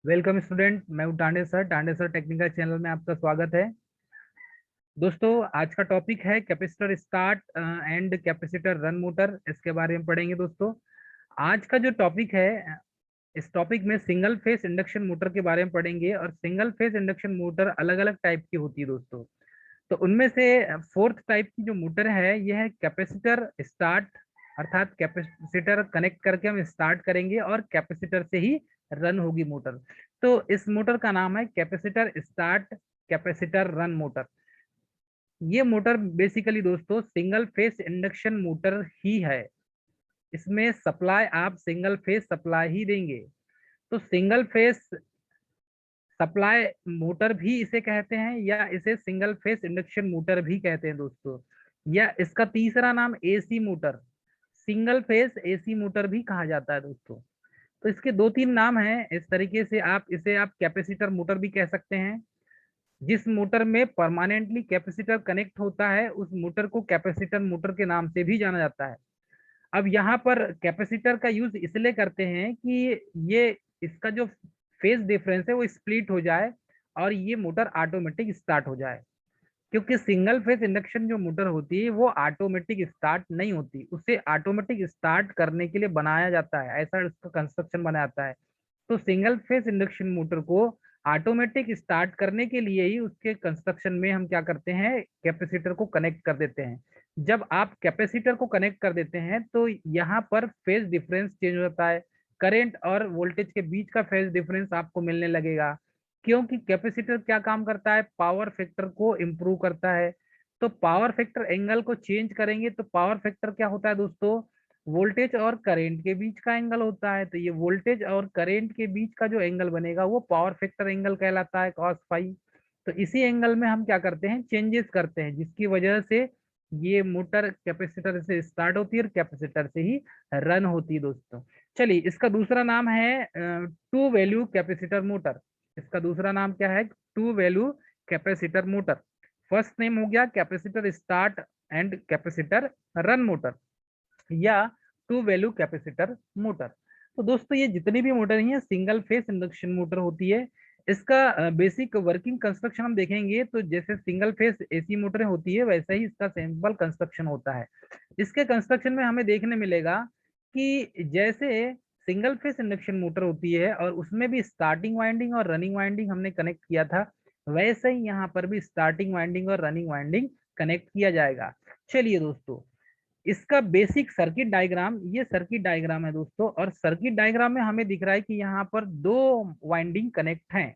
Welcome student, मैं हूं Tande sir technical channel में आपका स्वागत है। दोस्तों, आज का टॉपिक है capacitor start and capacitor run motor. इसके बारे में पढ़ेंगे दोस्तों। आज का जो टॉपिक है, इस टॉपिक में सिंगल फेस इंडक्शन मोटर के बारे में पढ़ेंगे। और सिंगल फेस इंडक्शन मोटर अलग अलग टाइप की होती है दोस्तों। तो उनमें से फोर्थ टाइप की जो मोटर है, यह है कैपेसिटर स्टार्ट। अर्थात कैपेसिटर कनेक्ट करके हम स्टार्ट करेंगे और कैपेसिटर से ही रन होगी मोटर। तो इस मोटर का नाम है capacitor start capacitor run motor. ये मोटर बेसिकली दोस्तों सिंगल फेस इंडक्शन मोटर ही है। इसमें सप्लाई आप सिंगल फेस सप्लाई ही देंगे। तो सिंगल फेस सप्लाई मोटर भी इसे कहते हैं, या इसे सिंगल फेस इंडक्शन मोटर भी कहते हैं दोस्तों। या इसका तीसरा नाम AC motor, single phase AC motor भी कहा जाता है दोस्तों। तो इसके दो तीन नाम हैं। इस तरीके से आप कैपेसिटर मोटर भी कह सकते हैं। जिस मोटर में परमानेंटली कैपेसिटर कनेक्ट होता है, उस मोटर को कैपेसिटर मोटर के नाम से भी जाना जाता है। अब यहाँ पर कैपेसिटर का यूज इसलिए करते हैं कि ये इसका जो फेज डिफरेंस है वो स्प्लिट हो जाए और ये मोटर ऑटोमेटिक स्टार्ट हो जाए। क्योंकि सिंगल फेज इंडक्शन जो मोटर होती है वो ऑटोमेटिक स्टार्ट नहीं होती, उसे ऑटोमेटिक स्टार्ट करने के लिए बनाया जाता है, ऐसा उसका कंस्ट्रक्शन बनाया जाता है। तो सिंगल फेज इंडक्शन मोटर को ऑटोमेटिक स्टार्ट करने के लिए ही उसके कंस्ट्रक्शन में हम क्या करते हैं, कैपेसिटर को कनेक्ट कर देते हैं। जब आप कैपेसिटर को कनेक्ट कर देते हैं तो यहाँ पर फेज डिफरेंस चेंज हो जाता है। करंट और वोल्टेज के बीच का फेज डिफरेंस आपको मिलने लगेगा। क्योंकि कैपेसिटर क्या काम करता है, पावर फैक्टर को इम्प्रूव करता है। तो पावर फैक्टर एंगल को चेंज करेंगे तो पावर फैक्टर क्या होता है दोस्तों, वोल्टेज और करंट के बीच का एंगल होता है। तो ये वोल्टेज और करंट के बीच का जो एंगल बनेगा वो पावर फैक्टर एंगल कहलाता है, कॉस फाई। तो इसी एंगल में हम क्या करते हैं, चेंजेस करते हैं, जिसकी वजह से ये मोटर कैपेसिटर से स्टार्ट होती है और कैपेसिटर से ही रन होती है दोस्तों। चलिए, इसका दूसरा नाम है टू वैल्यू कैपेसिटर मोटर। इसका दूसरा नाम क्या है, two value capacitor motor. First name हो गया capacitor start and capacitor run motor, या टू वैल्यू कैपेसिटर मोटर। तो दोस्तों, ये जितनी भी मोटर हैं सिंगल फेस इंडक्शन मोटर होती है। इसका बेसिक वर्किंग कंस्ट्रक्शन हम देखेंगे तो जैसे सिंगल फेस एसी मोटर होती है वैसा ही इसका सिंपल कंस्ट्रक्शन होता है। इसके कंस्ट्रक्शन में हमें देखने मिलेगा कि जैसे सिंगल फेस इंडक्शन मोटर होती है और उसमें भी स्टार्टिंग वाइंडिंग और रनिंग वाइंडिंग हमने कनेक्ट किया था, वैसे ही यहाँ पर भी स्टार्टिंग वाइंडिंग और रनिंग वाइंडिंग कनेक्ट किया जाएगा। चलिए दोस्तों, इसका बेसिक सर्किट डायग्राम, ये सर्किट डायग्राम है दोस्तों। और सर्किट डायग्राम में हमें दिख रहा है कि यहाँ पर दो वाइंडिंग कनेक्ट हैं।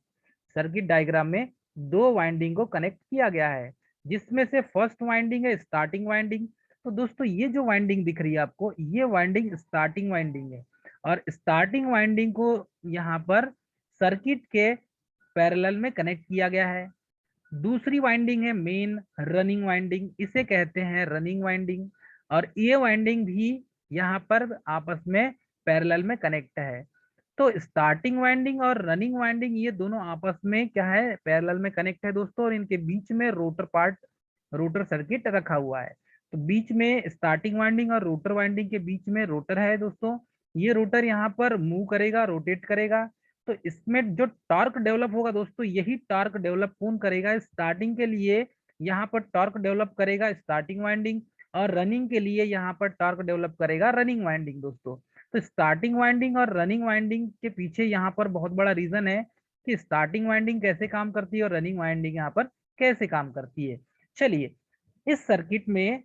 सर्किट डायग्राम में दो वाइंडिंग को कनेक्ट किया गया है, जिसमें से फर्स्ट वाइंडिंग है स्टार्टिंग वाइंडिंग। तो दोस्तों, ये जो वाइंडिंग दिख रही है आपको, ये वाइंडिंग स्टार्टिंग वाइंडिंग है। और स्टार्टिंग वाइंडिंग को यहाँ पर सर्किट के पैरेलल में कनेक्ट किया गया है। दूसरी वाइंडिंग है मेन रनिंग वाइंडिंग, इसे कहते हैं रनिंग वाइंडिंग। और ये वाइंडिंग भी यहाँ पर आपस में पैरेलल में कनेक्ट है। तो स्टार्टिंग वाइंडिंग और रनिंग वाइंडिंग ये दोनों आपस में क्या है, पैरेलल में कनेक्ट है दोस्तों। और इनके बीच में रोटर पार्ट, रोटर सर्किट रखा हुआ है। तो बीच में स्टार्टिंग वाइंडिंग और रोटर वाइंडिंग के बीच में रोटर है दोस्तों। ये रोटर यहाँ पर मूव करेगा, रोटेट करेगा। तो इसमें जो टॉर्क डेवलप होगा दोस्तों, यही टॉर्क डेवलप कौन करेगा, स्टार्टिंग के लिए यहाँ पर टॉर्क डेवलप करेगा स्टार्टिंग वाइंडिंग, और रनिंग के लिए यहाँ पर टॉर्क डेवलप करेगा रनिंग वाइंडिंग दोस्तों। तो स्टार्टिंग वाइंडिंग और रनिंग वाइंडिंग के पीछे यहाँ पर बहुत बड़ा रीजन है कि स्टार्टिंग वाइंडिंग कैसे काम करती है और रनिंग वाइंडिंग यहाँ पर कैसे काम करती है। चलिए, इस सर्किट में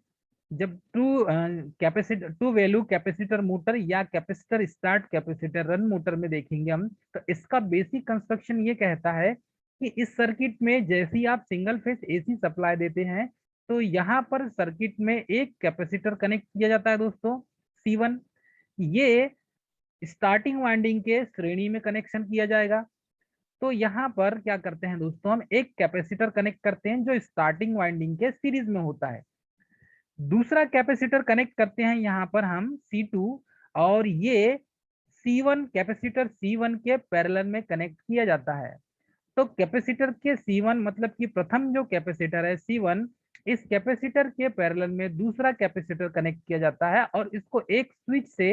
जब टू वैल्यू कैपेसिटर मोटर या capacitor start capacitor run motor में देखेंगे हम, तो इसका बेसिक कंस्ट्रक्शन ये कहता है कि इस सर्किट में जैसे ही आप सिंगल फेस एसी सप्लाई देते हैं, तो यहाँ पर सर्किट में एक कैपेसिटर कनेक्ट किया जाता है दोस्तों, C1। ये स्टार्टिंग वाइंडिंग के श्रेणी में कनेक्शन किया जाएगा। तो यहाँ पर क्या करते हैं दोस्तों, हम एक कैपेसिटर कनेक्ट करते हैं जो स्टार्टिंग वाइंडिंग के सीरीज में होता है। दूसरा कैपेसिटर कनेक्ट करते हैं यहाँ पर हम C2, और ये C1 कैपेसिटर C1 के पैरेलल में कनेक्ट किया जाता है। तो कैपेसिटर के C1 मतलब कि प्रथम जो कैपेसिटर है C1, इस कैपेसिटर के पैरेलल में दूसरा कैपेसिटर कनेक्ट किया जाता है और इसको एक स्विच से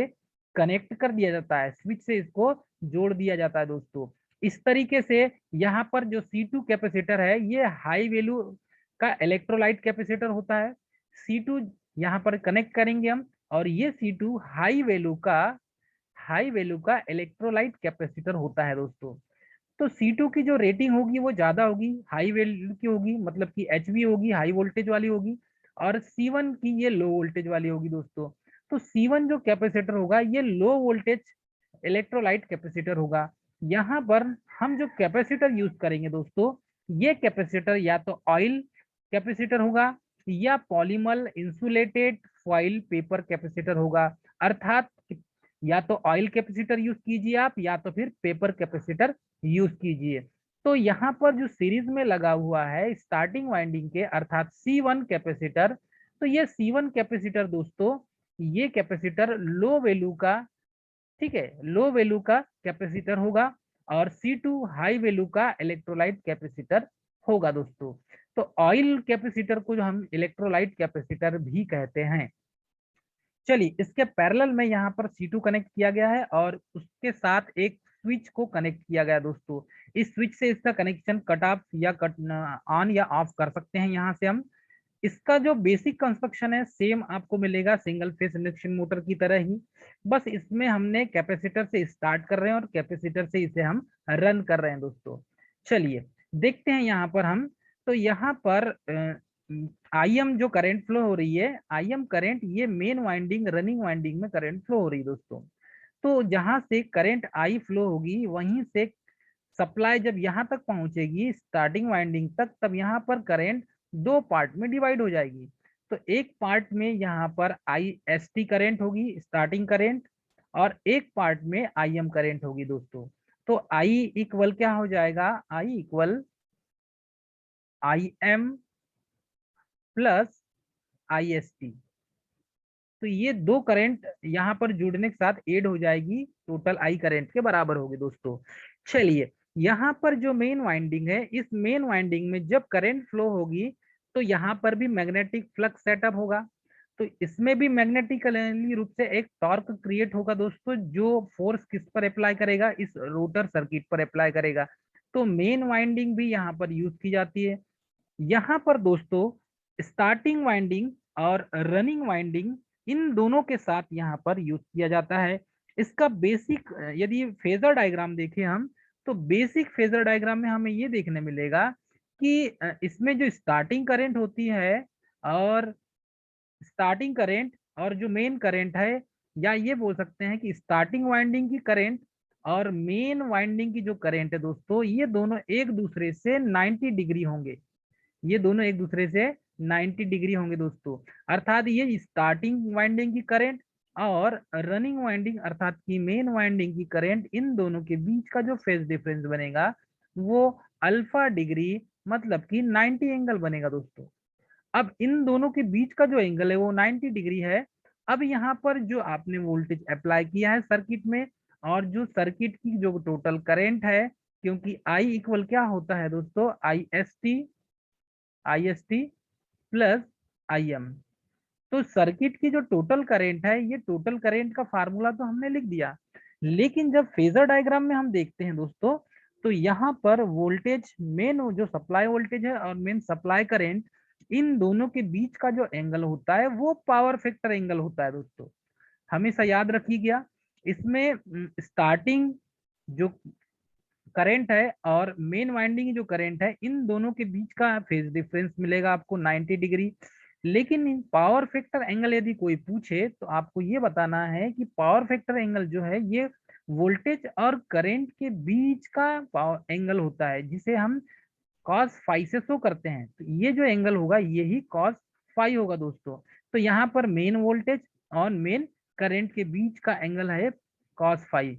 कनेक्ट कर दिया जाता है, स्विच से इसको जोड़ दिया जाता है दोस्तों। इस तरीके से यहाँ पर जो C2 कैपेसिटर है ये हाई वैल्यू का इलेक्ट्रोलाइट कैपेसिटर होता है। C2 यहाँ पर कनेक्ट करेंगे हम, और ये C2 हाई वैल्यू का इलेक्ट्रोलाइट कैपेसिटर होता है दोस्तों। तो C2 की जो रेटिंग होगी वो ज्यादा होगी, हाई वैल्यू की होगी, मतलब कि HV होगी, हाई वोल्टेज वाली होगी, और C1 की ये लो वोल्टेज वाली होगी दोस्तों। तो C1 जो कैपेसिटर होगा ये लो वोल्टेज इलेक्ट्रोलाइट कैपेसिटर होगा। यहाँ पर हम जो कैपेसिटर यूज करेंगे दोस्तों, ये कैपेसिटर या तो ऑयल कैपेसिटर होगा या polymer insulated foil paper capacitor होगा। अर्थात या तो ऑयल कैपेसिटर यूज कीजिए आप, या तो फिर पेपर कैपेसिटर यूज कीजिए। तो यहाँ पर जो सीरीज में लगा हुआ है स्टार्टिंग वाइंडिंग के, अर्थात C1 कैपेसिटर, तो ये C1 कैपेसिटर दोस्तों, ये कैपेसिटर लो वैल्यू का, ठीक है, लो वैल्यू का कैपेसिटर होगा, और C2 हाई वैल्यू का इलेक्ट्रोलाइट कैपेसिटर होगा दोस्तों। तो ऑयल कैपेसिटर को जो हम इलेक्ट्रोलाइट कैपेसिटर भी कहते हैं। चलिए, इसके पैरेलल में यहाँ पर C2 कनेक्ट किया गया है, और उसके साथ एक स्विच को कनेक्ट किया गया दोस्तों। इस स्विच से इसका कनेक्शन कट ऑफ या कट ऑन या ऑफ कर सकते हैं यहाँ से हम। इसका जो बेसिक कंस्ट्रक्शन है सेम आपको मिलेगा सिंगल फेस इंडक्शन मोटर की तरह ही, बस इसमें हमने कैपेसिटर से स्टार्ट कर रहे हैं और कैपेसिटर से इसे हम रन कर रहे हैं दोस्तों। चलिए देखते हैं यहाँ पर हम। तो यहाँ पर IM जो करंट फ्लो हो रही है, IM करंट, ये मेन वाइंडिंग रनिंग वाइंडिंग में करंट फ्लो हो रही है दोस्तों। तो जहां से करंट आई फ्लो होगी वहीं से सप्लाई जब यहाँ तक पहुंचेगी स्टार्टिंग वाइंडिंग तक, तब यहाँ पर करंट दो पार्ट में डिवाइड हो जाएगी। तो एक पार्ट में यहाँ पर IST करंट होगी स्टार्टिंग करंट, और एक पार्ट में IM करंट होगी दोस्तों। तो I इक्वल क्या हो जाएगा, I equal IM plus IST। तो ये दो करंट यहाँ पर जुड़ने के साथ ऐड हो जाएगी, टोटल आई करंट के बराबर होगी दोस्तों। चलिए, यहाँ पर जो मेन वाइंडिंग है, इस मेन वाइंडिंग में जब करंट फ्लो होगी तो यहाँ पर भी मैग्नेटिक फ्लक्स सेटअप होगा। तो इसमें भी मैग्नेटिकली रूप से एक टॉर्क क्रिएट होगा दोस्तों, जो फोर्स किस पर अप्लाई करेगा, इस रोटर सर्किट पर अप्लाई करेगा। तो मेन वाइंडिंग भी यहाँ पर यूज की जाती है। यहाँ पर दोस्तों स्टार्टिंग वाइंडिंग और रनिंग वाइंडिंग, इन दोनों के साथ यहाँ पर यूज किया जाता है। इसका बेसिक यदि फेजर डायग्राम देखें हम, तो बेसिक फेजर डायग्राम में हमें ये देखने मिलेगा कि इसमें जो स्टार्टिंग करंट होती है, और स्टार्टिंग करंट और जो मेन करंट है, या ये बोल सकते हैं कि स्टार्टिंग वाइंडिंग की करंट और मेन वाइंडिंग की जो करंट है दोस्तों, ये दोनों एक दूसरे से 90 डिग्री होंगे। ये दोनों एक दूसरे से 90 डिग्री होंगे दोस्तों। अर्थात ये स्टार्टिंग वाइंडिंग की करंट और रनिंग वाइंडिंग अर्थात की मेन वाइंडिंग की करंट, इन दोनों के बीच का जो फेज डिफरेंस बनेगा वो अल्फा डिग्री, मतलब कि 90 एंगल बनेगा दोस्तों। अब इन दोनों के बीच का जो एंगल है वो 90 डिग्री है। अब यहाँ पर जो आपने वोल्टेज अप्लाई किया है सर्किट में, और जो सर्किट की जो टोटल करंट है, क्योंकि I इक्वल क्या होता है दोस्तों, IST प्लस IM। तो सर्किट की जो टोटल करंट है, ये टोटल करंट का फार्मूला तो हमने लिख दिया, लेकिन जब फेजर डायग्राम में हम देखते हैं दोस्तों, तो यहाँ पर वोल्टेज, मेन जो सप्लाई वोल्टेज है और मेन सप्लाई करंट, इन दोनों के बीच का जो एंगल होता है वो पावर फैक्टर एंगल होता है दोस्तों। हमेशा याद रखिएगा। इसमें स्टार्टिंग जो करंट है और मेन वाइंडिंग की जो करंट है, इन दोनों के बीच का फेज डिफरेंस मिलेगा आपको 90 डिग्री। लेकिन पावर फैक्टर एंगल यदि कोई पूछे तो आपको ये बताना है कि पावर फैक्टर एंगल जो है ये वोल्टेज और करंट के बीच का पावर एंगल होता है, जिसे हम कॉस फाई से शो करते हैं। तो ये जो एंगल होगा यही कॉस फाई होगा दोस्तों। तो यहाँ पर मेन वोल्टेज और मेन करंट के बीच का एंगल है कॉस फाई,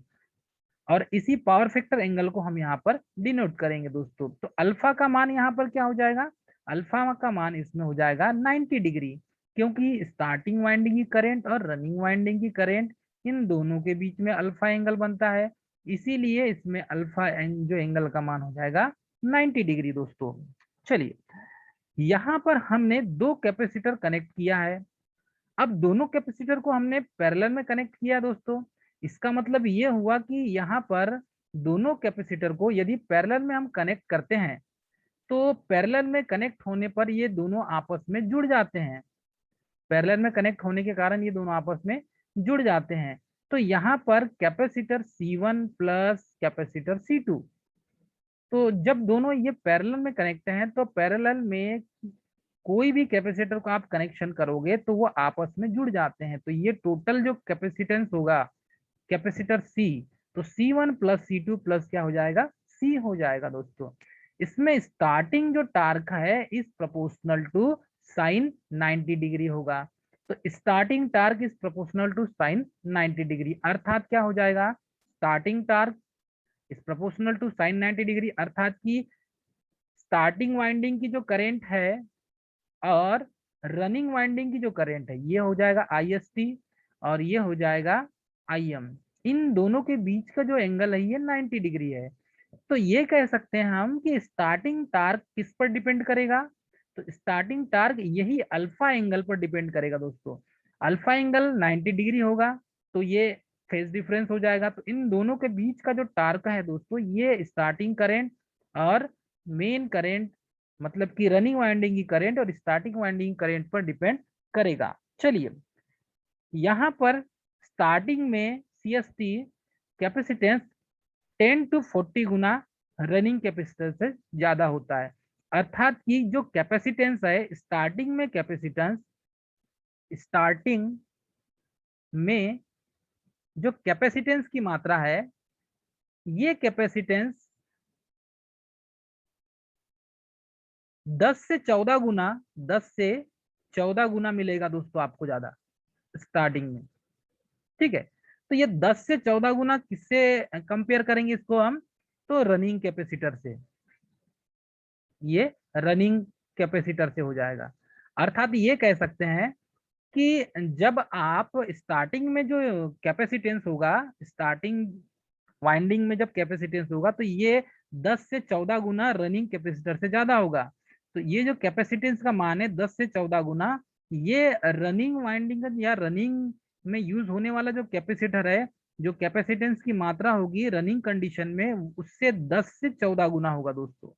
और इसी पावर फैक्टर एंगल को हम यहाँ पर डिनोट करेंगे दोस्तों। तो अल्फा का मान यहाँ पर क्या हो जाएगा, अल्फा का मान इसमें हो जाएगा 90 डिग्री, क्योंकि स्टार्टिंग वाइंडिंग की करंट और रनिंग वाइंडिंग की करंट, इन दोनों के बीच में अल्फा एंगल बनता है, इसीलिए इसमें अल्फा जो एंगल का मान हो जाएगा 90 डिग्री दोस्तों। चलिए, यहाँ पर हमने दो कैपेसिटर कनेक्ट किया है। अब दोनों कैपेसिटर को हमने पैरेलल में कनेक्ट किया दोस्तों। इसका मतलब ये हुआ कि यहाँ पर दोनों कैपेसिटर को यदि पैरेलल में हम कनेक्ट करते हैं तो पैरेलल में कनेक्ट होने पर ये दोनों आपस में जुड़ जाते हैं। पैरेलल में कनेक्ट होने के कारण ये दोनों आपस में जुड़ जाते हैं। तो यहाँ पर capacitor C1 plus capacitor C2, तो जब दोनों ये पैरेलल में कनेक्ट हैं तो पैरेलल में कोई भी कैपेसिटर को आप कनेक्शन करोगे तो वो आपस में जुड़ जाते हैं। तो ये टोटल जो कैपेसिटेंस होगा कैपेसिटर C, तो C1 प्लस C2 प्लस क्या हो जाएगा, C हो जाएगा दोस्तों। इसमें स्टार्टिंग जो टार्क है इस प्रोपोर्शनल टू साइन 90 डिग्री होगा। तो starting torque is proportional to sine 90 degree, अर्थात क्या हो जाएगा, starting torque is proportional to sine 90 degree, अर्थात की स्टार्टिंग वाइंडिंग की जो करंट है और रनिंग वाइंडिंग की जो करंट है ये हो जाएगा IST और ये हो जाएगा IM। इन दोनों के बीच का जो एंगल है ये 90 डिग्री है। तो ये कह सकते हैं हम कि स्टार्टिंग टार्क किस पर डिपेंड करेगा, तो स्टार्टिंग टार्क यही अल्फा एंगल पर डिपेंड करेगा दोस्तों। अल्फा एंगल 90 डिग्री होगा तो ये फेज डिफरेंस हो जाएगा। तो इन दोनों के बीच का जो टार्क है दोस्तों ये स्टार्टिंग करंट और मेन करंट मतलब कि रनिंग वाइंडिंग की करंट और स्टार्टिंग वाइंडिंग करंट पर डिपेंड करेगा। चलिए यहाँ पर स्टार्टिंग में CST capacitance 10 to 40 Guna running capacitor से ज्यादा होता है, अर्थात कि जो कैपेसिटेंस है स्टार्टिंग में जो कैपेसिटेंस की मात्रा है ये कैपेसिटेंस 10 से 14 गुना 10 से 14 गुना मिलेगा दोस्तों आपको ज्यादा स्टार्टिंग में। ठीक है, तो ये 10 से 14 गुना किससे कंपेयर करेंगे इसको हम, तो रनिंग कैपेसिटर से, ये रनिंग कैपेसिटर से हो जाएगा। अर्थात ये कह सकते हैं कि जब आप स्टार्टिंग में जो कैपेसिटेंस होगा, स्टार्टिंग वाइंडिंग में जब कैपेसिटेंस होगा तो ये 10 से 14 गुना रनिंग कैपेसिटर से ज्यादा होगा। तो ये जो कैपेसिटेंस का मान है 10 से 14 गुना, ये रनिंग वाइंडिंग या रनिंग में यूज होने वाला जो कैपेसिटर है, जो कैपेसिटेंस की मात्रा होगी रनिंग कंडीशन में उससे 10 से 14 गुना होगा दोस्तों,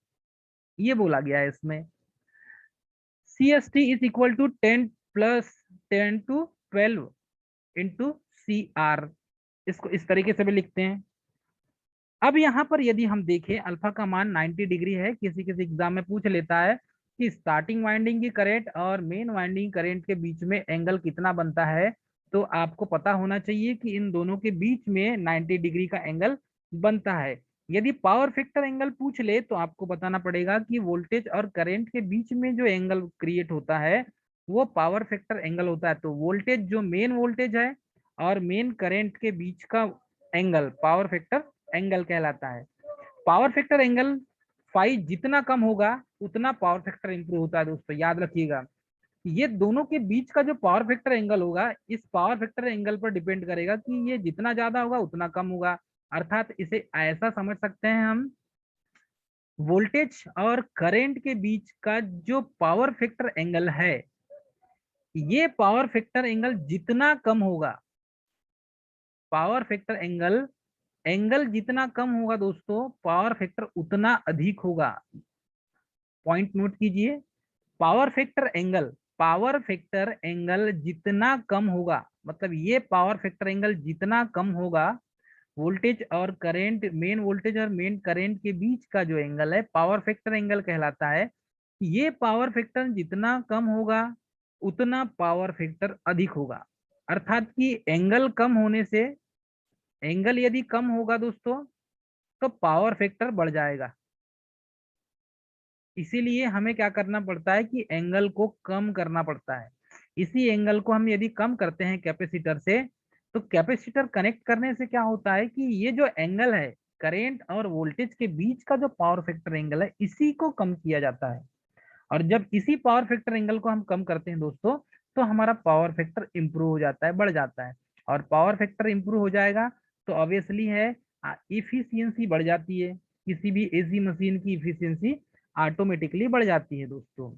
ये बोला गया है इसमें। CST is equal to 10 plus 10 to 12 into CR, इसको इस तरीके से भी लिखते हैं। अब यहाँ पर यदि हम देखें अल्फा का मान 90 डिग्री है, किसी किसी एग्जाम में पूछ लेता है कि स्टार्टिंग वाइंडिंग की करंट और मेन वाइंडिंग करंट के बीच में एंगल कितना बनता है, तो आपको पता होना चाहिए कि इन दोनों के बीच में 90 डिग्री का एंगल बनता है। यदि पावर फैक्टर एंगल पूछ ले तो आपको बताना पड़ेगा कि वोल्टेज और करंट के बीच में जो एंगल क्रिएट होता है वो पावर फैक्टर एंगल होता है। तो वोल्टेज जो मेन वोल्टेज है और मेन करंट के बीच का एंगल पावर फैक्टर एंगल कहलाता है। पावर फैक्टर एंगल फाई जितना कम होगा उतना पावर फैक्टर इंप्रूव होता है दोस्तों, याद रखिएगा। ये दोनों के बीच का जो पावर फैक्टर एंगल होगा इस पावर फैक्टर एंगल पर डिपेंड करेगा कि ये जितना ज्यादा होगा उतना कम होगा। अर्थात इसे ऐसा समझ सकते हैं हम, वोल्टेज और करंट के बीच का जो पावर फैक्टर एंगल है ये पावर फैक्टर एंगल जितना कम होगा, पावर फैक्टर एंगल जितना कम होगा दोस्तों पावर फैक्टर उतना अधिक होगा। पॉइंट नोट कीजिए, पावर फैक्टर एंगल जितना कम होगा, मतलब ये पावर फैक्टर एंगल जितना कम होगा, वोल्टेज और करंट मेन वोल्टेज और मेन करंट के बीच का जो एंगल है पावर फैक्टर एंगल कहलाता है। ये पावर फैक्टर जितना कम होगा उतना पावर फैक्टर अधिक होगा। अर्थात कि एंगल कम होने से, एंगल यदि कम होगा दोस्तों तो पावर फैक्टर बढ़ जाएगा। इसीलिए हमें क्या करना पड़ता है कि एंगल को कम करना पड़ता है। इसी एंगल को हम यदि कम करते हैं कैपेसिटर से, तो कैपेसिटर कनेक्ट करने से क्या होता है कि ये जो एंगल है करंट और वोल्टेज के बीच का जो पावर फैक्टर एंगल है इसी को कम किया जाता है। और जब इसी पावर फैक्टर एंगल को हम कम करते हैं दोस्तों तो हमारा पावर फैक्टर इंप्रूव हो जाता है, बढ़ जाता है। और पावर फैक्टर इंप्रूव हो जाएगा तो ऑब्वियसली है इफिशियंसी बढ़ जाती है, किसी भी एसी मशीन की इफिशियंसी ऑटोमेटिकली बढ़ जाती है दोस्तों।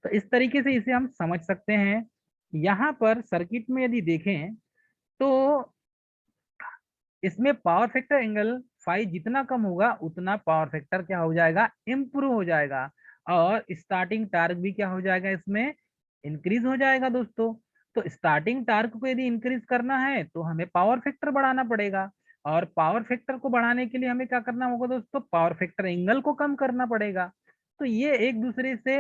तो इस तरीके से इसे हम समझ सकते हैं। यहाँ पर सर्किट में यदि देखें तो इसमें पावर फैक्टर एंगल फाई जितना कम होगा उतना पावर फैक्टर क्या हो जाएगा, इम्प्रूव हो जाएगा, और स्टार्टिंग टार्क भी क्या हो जाएगा, इसमें इंक्रीज हो जाएगा दोस्तों। तो स्टार्टिंग टार्क को यदि इंक्रीज करना है तो हमें पावर फैक्टर बढ़ाना पड़ेगा, और पावर फैक्टर को बढ़ाने के लिए हमें क्या करना होगा दोस्तों, पावर फैक्टर एंगल को कम करना पड़ेगा। तो ये एक दूसरे से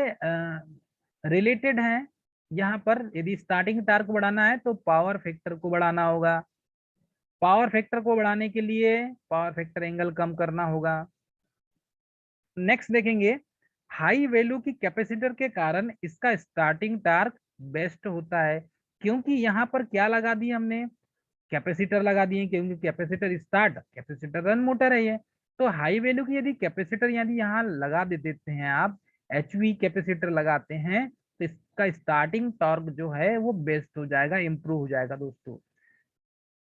रिलेटेड है। यहाँ पर यदि स्टार्टिंग टार्क बढ़ाना है तो पावर फैक्टर को बढ़ाना होगा, पावर फैक्टर को बढ़ाने के लिए पावर फैक्टर एंगल कम करना होगा। नेक्स्ट देखेंगे, हाई वैल्यू की कैपेसिटर के कारण इसका स्टार्टिंग टार्क बेस्ट होता है, क्योंकि यहाँ पर क्या लगा दी हमने, कैपेसिटर लगा दिए, क्योंकि capacitor start capacitor run motor है ये। तो हाई वैल्यू की यदि कैपेसिटर यदि यहाँ लगा दे देते हैं आप, एचवी कैपेसिटर लगाते हैं, तो इसका स्टार्टिंग टॉर्क जो है वो बेस्ट हो जाएगा, इंप्रूव हो जाएगा दोस्तों।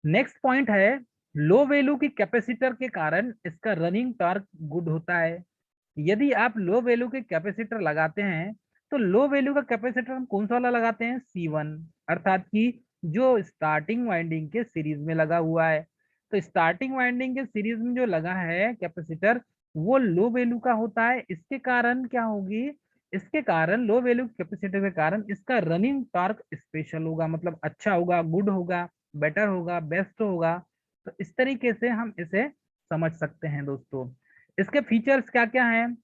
नेक्स्ट पॉइंट है, लो वैल्यू की कैपेसिटर के कारण इसका रनिंग टॉर्क गुड होता है। यदि आप लो वैल्यू के कैपेसिटर लगाते हैं, तो लो वैल्यू का कैपेसिटर हम कौन सा वाला लगाते हैं, C1, अर्थात कि जो स्टार्टिंग वाइंडिंग के सीरीज में लगा हुआ है। तो स्टार्टिंग वाइंडिंग के सीरीज में जो लगा है कैपेसिटर, वो लो वैल्यू का होता है। इसके कारण क्या होगी, इसके कारण लो वैल्यू कैपेसिटर के कारण इसका रनिंग टॉर्क स्पेशल होगा, मतलब अच्छा होगा, गुड होगा, बेटर होगा, बेस्ट होगा। तो इस तरीके से हम इसे समझ सकते हैं दोस्तों। इसके फीचर्स क्या क्या हैं,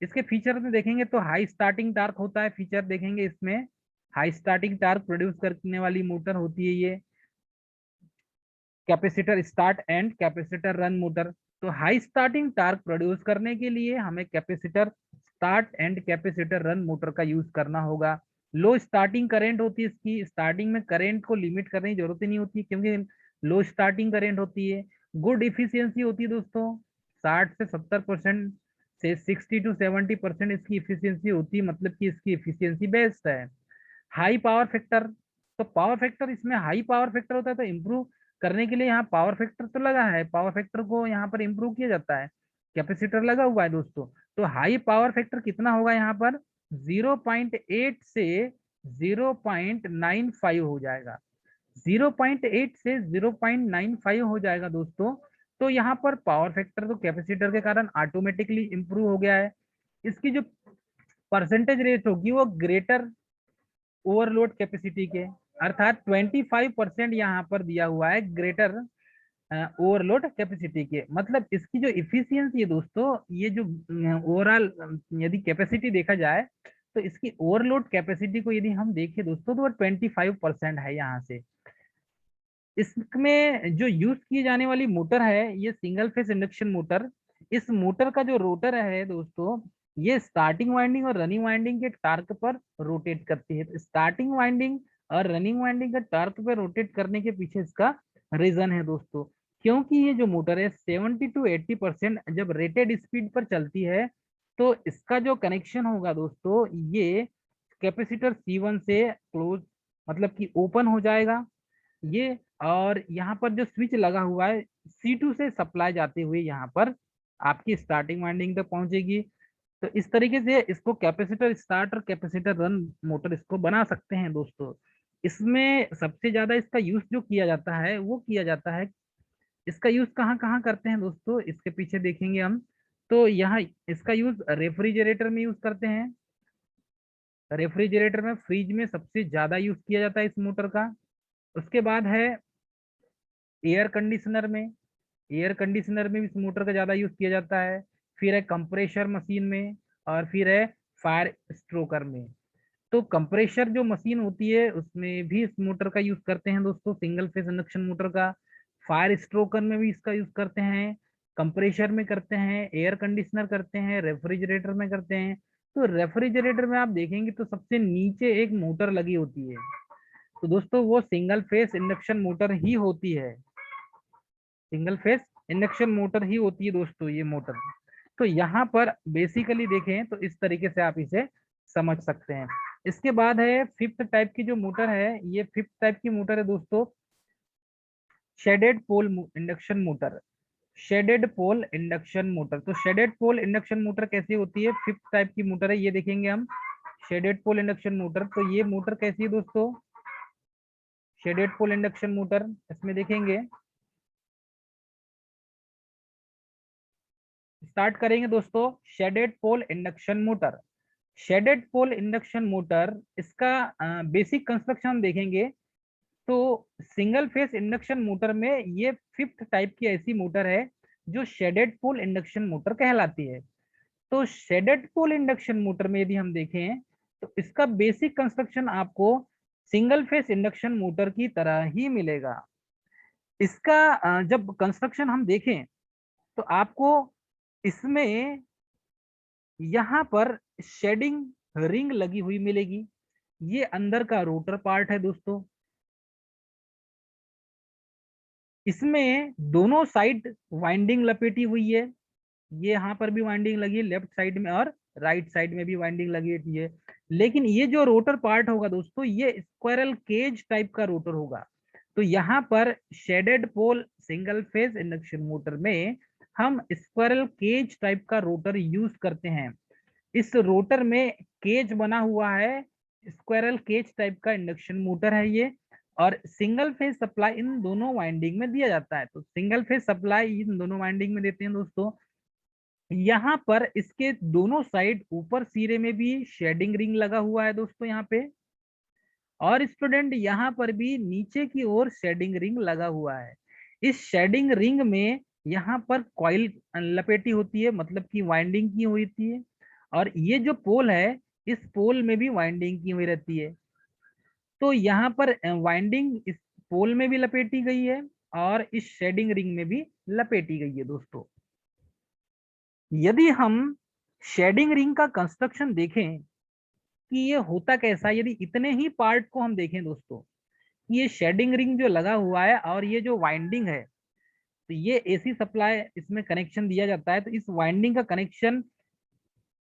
इसके फीचर में देखेंगे तो हाई स्टार्टिंग टार्क होता है, फीचर देखेंगे इसमें, हाई स्टार्टिंग टार्क प्रोड्यूस करने वाली मोटर होती है ये capacitor start and capacitor run motor. तो हाई स्टार्टिंग टार्क प्रोड्यूस करने के लिए हमें capacitor start and capacitor run motor का यूज करना होगा। लो स्टार्टिंग करंट होती है इसकी, स्टार्टिंग में करंट को लिमिट करने की जरूरत ही नहीं होती, क्योंकि लो स्टार्टिंग करंट होती है। गुड इफिशियंसी होती है दोस्तों, 60 से 70% से 60 to 70% इसकी इफिशियंसी होती है, मतलब कि इसकी इफिशियंसी बेस्ट है। हाई पावर फैक्टर, तो पावर फैक्टर इसमें हाई पावर फैक्टर होता है, तो इम्प्रूव करने के लिए यहाँ पावर फैक्टर तो लगा है, पावर फैक्टर को यहाँ पर इम्प्रूव किया जाता है, कैपेसिटर लगा हुआ है दोस्तों। तो हाई पावर फैक्टर कितना होगा यहाँ पर, 0.8 से 0.95 हो जाएगा, 0.8 से 0.95 हो जाएगा दोस्तों। तो यहाँ पर पावर फैक्टर तो कैपेसिटर के कारण ऑटोमेटिकली इंप्रूव हो गया है। इसकी जो परसेंटेज रेट होगी वो ग्रेटर ओवरलोड कैपेसिटी के, अर्थात 25% यहाँ पर दिया हुआ है ग्रेटर ओवरलोड कैपेसिटी के। मतलब इसकी जो इफिशियंसी है दोस्तों, ये जो ओवरऑल यदि कैपेसिटी देखा जाए, तो इसकी ओवरलोड कैपेसिटी को यदि हम देखें दोस्तों, तो वो 25% है यहाँ से। इसमें जो यूज की जाने वाली मोटर है ये सिंगल फेस इंडक्शन मोटर। इस मोटर का जो रोटर है दोस्तों, ये स्टार्टिंग वाइंडिंग और रनिंग वाइंडिंग के टार्क पर रोटेट करती है। तो स्टार्टिंग वाइंडिंग और रनिंग वाइंडिंग का टार्क पर रोटेट करने के पीछे इसका रीजन है दोस्तों, क्योंकि ये जो मोटर है 70 to 80% जब रेटेड स्पीड पर चलती है, तो इसका जो कनेक्शन होगा दोस्तों, ये कैपेसिटर C1 से क्लोज, मतलब कि ओपन हो जाएगा ये। और यहाँ पर जो स्विच लगा हुआ है C2 से सप्लाई जाते हुए यहाँ पर आपकी स्टार्टिंग वाइंडिंग तक पहुंचेगी। तो इस तरीके से इसको कैपेसिटर स्टार्ट और कैपेसिटर रन मोटर इसको बना सकते हैं दोस्तों। इसमें सबसे ज्यादा इसका यूज जो किया जाता है वो किया जाता है, इसका यूज कहाँ कहाँ करते हैं दोस्तों, इसके पीछे देखेंगे हम। तो यहाँ इसका यूज रेफ्रिजरेटर में यूज करते हैं, रेफ्रिजरेटर में, फ्रिज में सबसे ज्यादा यूज किया जाता है इस मोटर का। उसके बाद है एयर कंडीशनर में, एयर कंडीशनर में भी इस मोटर का ज्यादा यूज किया जाता है। फिर है कंप्रेशर मशीन में, और फिर है फायर स्ट्रोकर में। तो कंप्रेशर जो मशीन होती है उसमें भी इस मोटर का यूज करते हैं दोस्तों, सिंगल फेस इंडक्शन मोटर का। फायर स्ट्रोकर में भी इसका यूज करते हैं, कंप्रेशर में करते हैं, एयर कंडीशनर करते हैं, रेफ्रिजरेटर में करते हैं। तो रेफ्रिजरेटर में आप देखेंगे तो सबसे नीचे एक मोटर लगी होती है, तो दोस्तों वो सिंगल फेस इंडक्शन मोटर ही होती है, सिंगल फेस इंडक्शन मोटर ही होती है दोस्तों ये मोटर। तो यहाँ पर बेसिकली देखें तो इस तरीके से आप इसे समझ सकते हैं। इसके बाद है फिफ्थ टाइप की जो मोटर है, ये फिफ्थ टाइप की मोटर है दोस्तों, shaded pole induction motor. Shaded pole induction motor, तो शेडेड पोल इंडक्शन मोटर कैसी होती है, फिफ्थ टाइप की मोटर है, ये देखेंगे हम। शेडेड पोल इंडक्शन मोटर, तो ये मोटर कैसी है दोस्तों, शेडेड पोल इंडक्शन मोटर, इसमें देखेंगे स्टार्ट करेंगे दोस्तों shaded pole induction motor. Shaded pole induction motor, इसका बेसिक कंस्ट्रक्शन हम देखेंगे तो सिंगल फेस इंडक्शन मोटर में ये फिफ्थ टाइप की ऐसी मोटर है जो शेडेड पोल इंडक्शन मोटर कहलाती है। तो शेडेड पोल इंडक्शन मोटर में यदि हम देखें तो इसका बेसिक कंस्ट्रक्शन आपको सिंगल फेस इंडक्शन मोटर की तरह ही मिलेगा। इसका जब कंस्ट्रक्शन हम देखें तो आपको इसमें यहाँ पर शेडिंग रिंग लगी हुई मिलेगी। ये अंदर का रोटर पार्ट है दोस्तों। इसमें दोनों साइड वाइंडिंग लपेटी हुई है। ये यहाँ पर भी वाइंडिंग लगी है लेफ्ट साइड में, और राइट साइड में भी वाइंडिंग लगी है। लेकिन ये जो रोटर पार्ट होगा दोस्तों, ये स्क्वायरल केज टाइप का रोटर होगा। तो यहाँ पर shaded pole single phase induction motor में हम स्क्वायरल केज टाइप का रोटर यूज करते हैं। इस रोटर में केज बना हुआ है, स्क्वायरल केज टाइप का इंडक्शन मोटर है ये। और सिंगल फेज सप्लाई इन दोनों वाइंडिंग में दिया जाता है। तो सिंगल फेज सप्लाई इन दोनों वाइंडिंग में देते हैं दोस्तों। यहाँ पर इसके दोनों साइड ऊपर सिरे में भी शेडिंग रिंग लगा हुआ है दोस्तों यहाँ पे। और स्टूडेंट यहाँ पर भी नीचे की ओर शेडिंग रिंग लगा हुआ है। इस शेडिंग रिंग में यहाँ पर कॉइल लपेटी होती है, मतलब कि वाइंडिंग की हुई थी। और ये जो पोल है, इस पोल में भी वाइंडिंग की हुई रहती है। तो यहाँ पर वाइंडिंग इस पोल में भी लपेटी गई है और इस शेडिंग रिंग में भी लपेटी गई है दोस्तों। यदि हम शेडिंग रिंग का कंस्ट्रक्शन देखें कि ये होता कैसा, यदि इतने ही पार्ट को हम देखें दोस्तों, ये शेडिंग रिंग जो लगा हुआ है और ये जो वाइंडिंग है, तो ये एसी सप्लाई इसमें कनेक्शन दिया जाता है। तो इस वाइंडिंग का कनेक्शन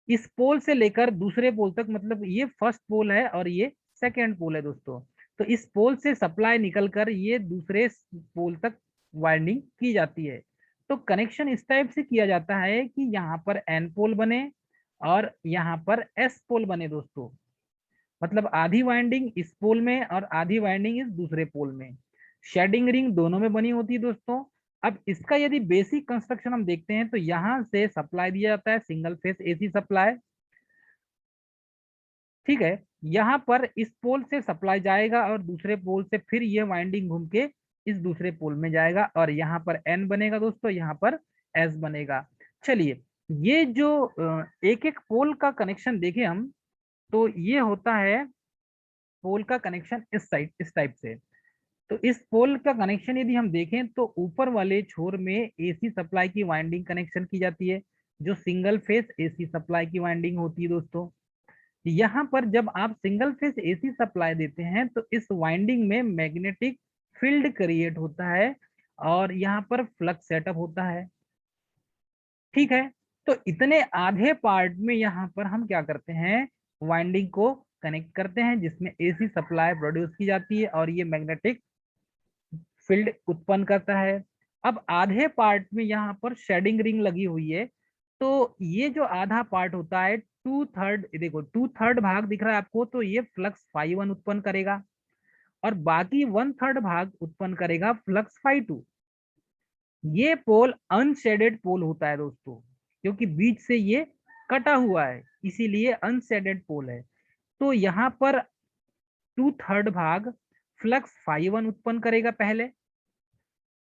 इस पोल से लेकर दूसरे पोल तक, मतलब ये फर्स्ट पोल है और ये सेकेंड पोल है दोस्तों। तो इस पोल से सप्लाई निकलकर ये दूसरे पोल तक वाइंडिंग की जाती है। तो कनेक्शन इस टाइप से किया जाता है कि यहाँ पर एन पोल बने और यहाँ पर एस पोल बने दोस्तों। मतलब आधी वाइंडिंग इस पोल में और आधी वाइंडिंग इस दूसरे पोल में। शेडिंग रिंग दोनों में बनी होती है दोस्तों। अब इसका यदि बेसिक कंस्ट्रक्शन हम देखते हैं तो यहाँ से सप्लाई दिया जाता है सिंगल फेस एसी सप्लाई। ठीक है, यहाँ पर इस पोल से सप्लाई जाएगा और दूसरे पोल से फिर ये वाइंडिंग घूम के इस दूसरे पोल में जाएगा और यहाँ पर एन बनेगा दोस्तों, यहाँ पर एस बनेगा। चलिए, ये जो एक एक पोल का कनेक्शन देखें हम, तो ये होता है पोल का कनेक्शन इस साइड इस टाइप से। तो इस पोल का कनेक्शन यदि हम देखें तो ऊपर वाले छोर में एसी सप्लाई की वाइंडिंग कनेक्शन की जाती है, जो सिंगल फेस एसी सप्लाई की वाइंडिंग होती है दोस्तों। यहाँ पर जब आप सिंगल फेस एसी सप्लाई देते हैं तो इस वाइंडिंग में मैग्नेटिक फील्ड क्रिएट होता है और यहाँ पर फ्लक्स सेटअप होता है। ठीक है, तो इतने आधे पार्ट में यहाँ पर हम क्या करते हैं, वाइंडिंग को कनेक्ट करते हैं जिसमें एसी सप्लाई प्रोड्यूस की जाती है और ये मैग्नेटिक फील्ड उत्पन्न करता है। अब आधे पार्ट में यहाँ पर शेडिंग रिंग लगी हुई है। तो ये जो आधा पार्ट होता है, टू थर्ड, देखो टू थर्ड भाग दिख रहा है आपको, तो ये फ्लक्स फाई वन उत्पन्न करेगा और बाकी वन थर्ड भाग उत्पन्न करेगा फ्लक्स फाई टू। ये पोल अनशेडेड पोल होता है दोस्तों, क्योंकि बीच से ये कटा हुआ है, इसीलिए अनशेडेड पोल है। तो यहाँ पर टू थर्ड भाग फ्लक्स फाई वन उत्पन्न करेगा पहले,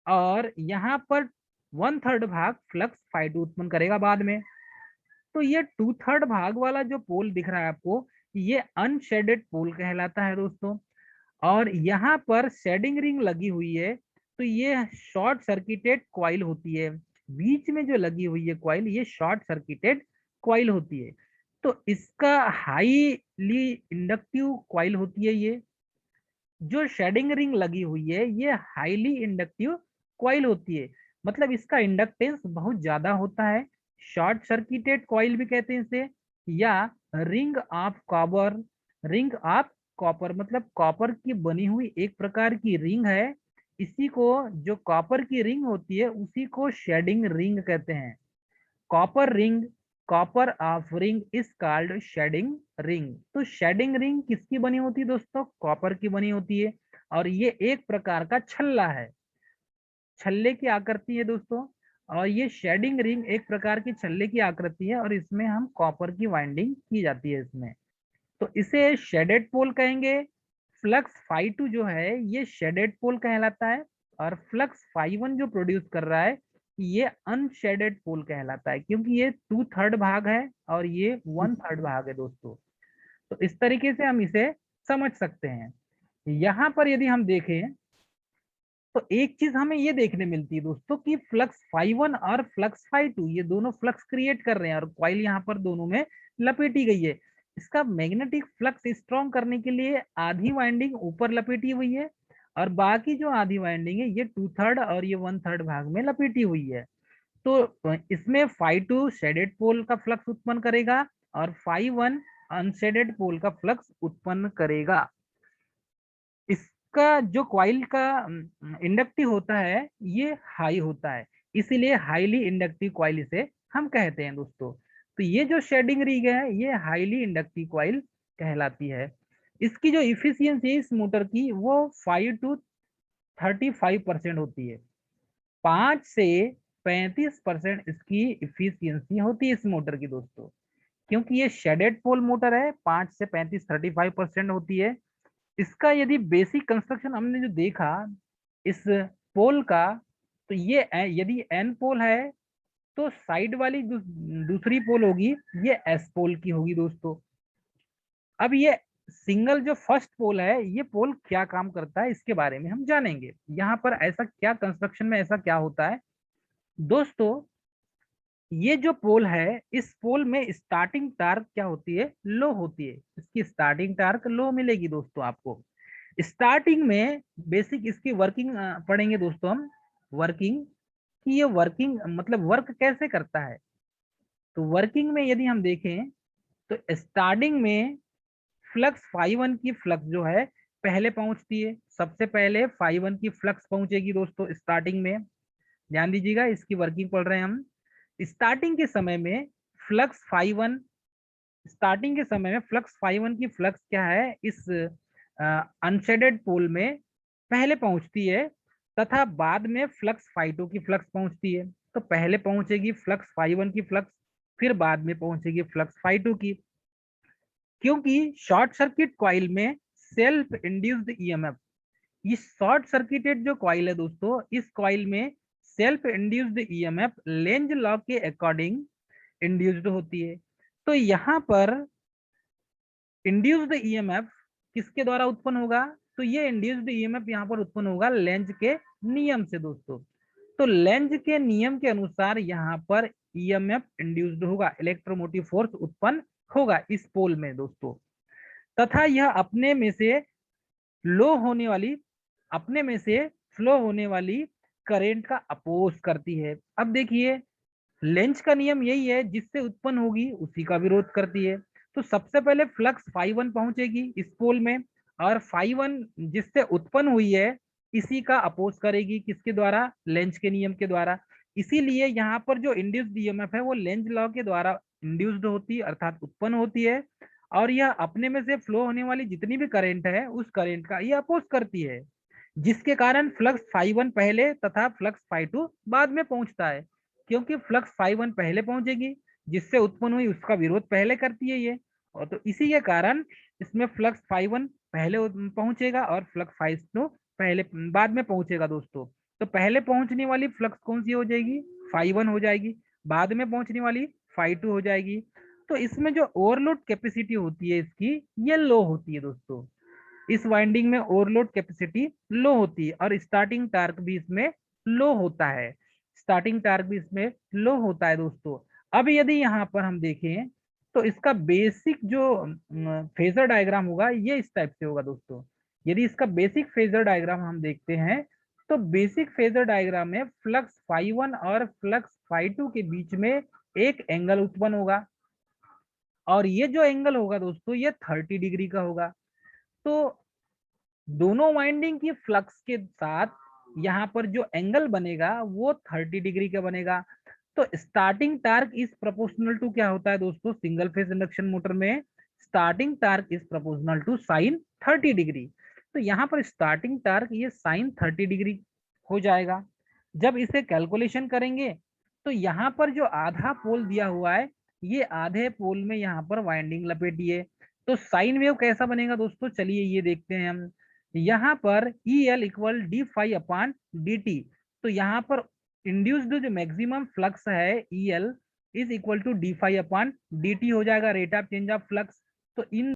और यहाँ पर वन थर्ड भाग फ्लक्स फाई टू उत्पन्न करेगा बाद में। तो ये टू थर्ड भाग वाला जो पोल दिख रहा है आपको, ये अनशेडेड पोल कहलाता है दोस्तों। और यहाँ पर शेडिंग रिंग लगी हुई है, तो ये शॉर्ट सर्किटेड क्वाइल होती है। बीच में जो लगी हुई है क्वाइल, ये शॉर्ट सर्किटेड क्वाइल होती है। तो इसका हाईली इंडक्टिव क्वाइल होती है। ये जो शेडिंग रिंग लगी हुई है, ये हाईली इंडक्टिव क्वाइल होती है, मतलब इसका इंडक्टेंस बहुत ज्यादा होता है। शॉर्ट सर्किटेड क्वाइल भी कहते हैं इसे, या ring of copper. Ring of copper मतलब कॉपर की बनी हुई एक प्रकार की रिंग है। इसी को, जो कॉपर की रिंग होती है, उसी को शेडिंग रिंग कहते हैं। Copper ring, copper of ring is called shading ring. तो शेडिंग रिंग किसकी बनी होती है दोस्तों, कॉपर की बनी होती है। और ये एक प्रकार का छल्ला है, छल्ले की आकृति है दोस्तों। और ये शेडिंग रिंग एक प्रकार की छल्ले की आकृति है और इसमें हम कॉपर की वाइंडिंग की जाती है इसमें, तो इसे शेडेड पोल कहेंगे। फ्लक्स फाई 2 जो है ये शेडेड पोल कहलाता है, और फ्लक्स फाई 1 जो प्रोड्यूस कर रहा है ये अनशेडेड पोल कहलाता है, क्योंकि ये 2/3 भाग है और ये 1/3 भाग है दोस्तों। तो इस तरीके से हम इसे समझ सकते हैं। यहाँ पर यदि हम देखें तो एक चीज हमें ये देखने मिलती है दोस्तों कि फ्लक्स फाई 1 और फ्लक्स फाई 2 ये दोनों फ्लक्स क्रिएट कर रहे हैं और कॉइल यहाँ पर दोनों में लपेटी गई है। इसका मैग्नेटिक फ्लक्स स्ट्रॉन्ग करने के लिए आधी वाइंडिंग ऊपर लपेटी हुई है और बाकी जो आधी वाइंडिंग है ये 2/3 और ये 1/3 भाग में लपेटी हुई है। तो इसमें फाई 2 शेडेड पोल का फ्लक्स उत्पन्न करेगा और फाई 1 अनशेडेड पोल का फ्लक्स उत्पन्न करेगा। इसका जो कॉइल का इंडक्टिव होता है ये हाई होता है, इसीलिए हाईली इंडक्टिव कॉइल इसे हम कहते हैं दोस्तों। तो ये जो शेडिंग रिग है ये हाईली इंडक्टिव कॉइल कहलाती है। इसकी जो इफिशियंसी है इस मोटर की वो 5 to 35% होती है। 5 से 35% इसकी इफिशियंसी होती है इस मोटर की दोस्तों। क्योंकि ये शेडेड पोल मोटर है 5 से 35-35% होती है। इसका यदि बेसिक कंस्ट्रक्शन हमने जो देखा इस पोल का, तो ये यदि एन पोल है तो साइड वाली दूसरी पोल होगी ये एस पोल की होगी दोस्तों। अब ये सिंगल जो फर्स्ट पोल है ये पोल क्या काम करता है इसके बारे में हम जानेंगे। यहाँ पर ऐसा क्या कंस्ट्रक्शन में ऐसा क्या होता है दोस्तों, ये जो पोल है इस पोल में स्टार्टिंग टार्क क्या होती है, लो होती है। इसकी स्टार्टिंग टार्क लो मिलेगी दोस्तों आपको। स्टार्टिंग में बेसिक इसकी वर्किंग पढ़ेंगे दोस्तों हम। वर्किंग कि ये वर्किंग मतलब वर्क कैसे करता है। तो वर्किंग में यदि हम देखें तो स्टार्टिंग में फ्लक्स फाई 1 की फ्लक्स जो है पहले पहुंचती है। सबसे पहले फाई 1 की फ्लक्स पहुंचेगी दोस्तों स्टार्टिंग में। ध्यान दीजिएगा इसकी वर्किंग पढ़ रहे हैं हम। स्टार्टिंग के समय में फ्लक्स फाई 1 स्टार्टिंग के समय में फ्लक्स फाई 1 की फ्लक्स क्या है इस अनशेडेड पोल में पहले पहुंचती है, तथा बाद में फ्लक्स फाई 2 की फ्लक्स पहुंचती है। तो पहले पहुंचेगी फ्लक्स फाई 1 की फ्लक्स, फिर बाद में पहुंचेगी फ्लक्स फाई 2 की। क्योंकि शॉर्ट सर्किट कॉइल में सेल्फ इंड्यूस्ड ईएमएफ, ये शॉर्ट सर्किटेड जो कॉइल है दोस्तों इस कॉइल में self induced EMF Lenz law के अकॉर्डिंग इंड्यूस्ड होती है। तो यहाँ पर इंड्यूस्ड ईएमएफ किसके द्वारा उत्पन्न होगा, तो ये इंड्यूस्ड ईएमएफ यहाँ पर उत्पन्न होगा लेंज के नियम से दोस्तों। तो लेंज के नियम के अनुसार यहाँ पर ईएमएफ इंड्यूस्ड होगा, इलेक्ट्रोमोटिव फोर्स उत्पन्न होगा इस पोल में दोस्तों। तथा यह अपने में से फ्लो होने वाली करंट का अपोज करती है। अब देखिए लेंज का नियम यही है, जिससे उत्पन्न होगी उसी का विरोध करती है। तो सबसे पहले फ्लक्स फाई 1 पहुंचेगी इस पोल में और फाई 1 जिससे उत्पन्न हुई है इसी का अपोज करेगी, किसके द्वारा, लेंज के नियम के द्वारा। इसीलिए यहाँ पर जो इंड्यूस्ड ईएमएफ है वो लेंज लॉ के द्वारा इंड्यूस्ड होती है अर्थात उत्पन्न होती है, और यह अपने में से फ्लो होने वाली जितनी भी करंट है उस करंट का ये अपोज करती है, जिसके कारण फ्लक्स फाई 1 पहले तथा फ्लक्स फाई 2 बाद में पहुंचता है। क्योंकि फ्लक्स फाई 1 पहले पहुंचेगी जिससे उत्पन्न हुई उसका विरोध पहले करती है ये, और तो इसी के कारण इसमें फ्लक्स फाई 1 पहले पहुंचेगा और फ्लक्स फाई 2 पहले बाद में पहुंचेगा दोस्तों। तो पहले पहुंचने वाली फ्लक्स कौन सी हो जाएगी, फाई 1 हो जाएगी, बाद में पहुंचने वाली फाई 2 हो जाएगी। तो इसमें जो ओवरलोड कैपेसिटी होती है इसकी ये लो होती है दोस्तों। इस वाइंडिंग में ओवरलोड कैपेसिटी लो होती है और स्टार्टिंग टार्क भी इसमें लो होता है। स्टार्टिंग टार्क भी इसमें लो होता है दोस्तों। अब यदि यहाँ पर हम देखें तो इसका बेसिक जो फेजर डायग्राम होगा ये इस टाइप से होगा दोस्तों। यदि इसका बेसिक फेजर डायग्राम हम देखते हैं तो बेसिक फेजर डायग्राम में फ्लक्स फाई 1 और फ्लक्स फाई 2 के बीच में एक एंगल उत्पन्न होगा, और ये जो एंगल होगा दोस्तों ये 30 डिग्री का होगा। तो दोनों वाइंडिंग की फ्लक्स के साथ यहाँ पर जो एंगल बनेगा वो 30 डिग्री का बनेगा। तो starting torque is proportional to क्या होता है दोस्तों, सिंगल फेज इंडक्शन मोटर में starting torque is proportional to sine 30 degree. तो यहाँ पर स्टार्टिंग टार्क ये साइन 30 डिग्री हो जाएगा। जब इसे कैलकुलेशन करेंगे तो यहाँ पर जो आधा पोल दिया हुआ है, ये आधे पोल में यहाँ पर वाइंडिंग लपेटिए। तो साइन वेव कैसा बनेगा दोस्तों, चलिए ये देखते हैं हम। यहाँ पर E L equal d phi upon d t. तो यहाँ पर इंड्यूस्ड जो मैक्सिमम फ्लक्स है E L is equal to d phi upon d t हो जाएगा, rate of change of flux. तो इन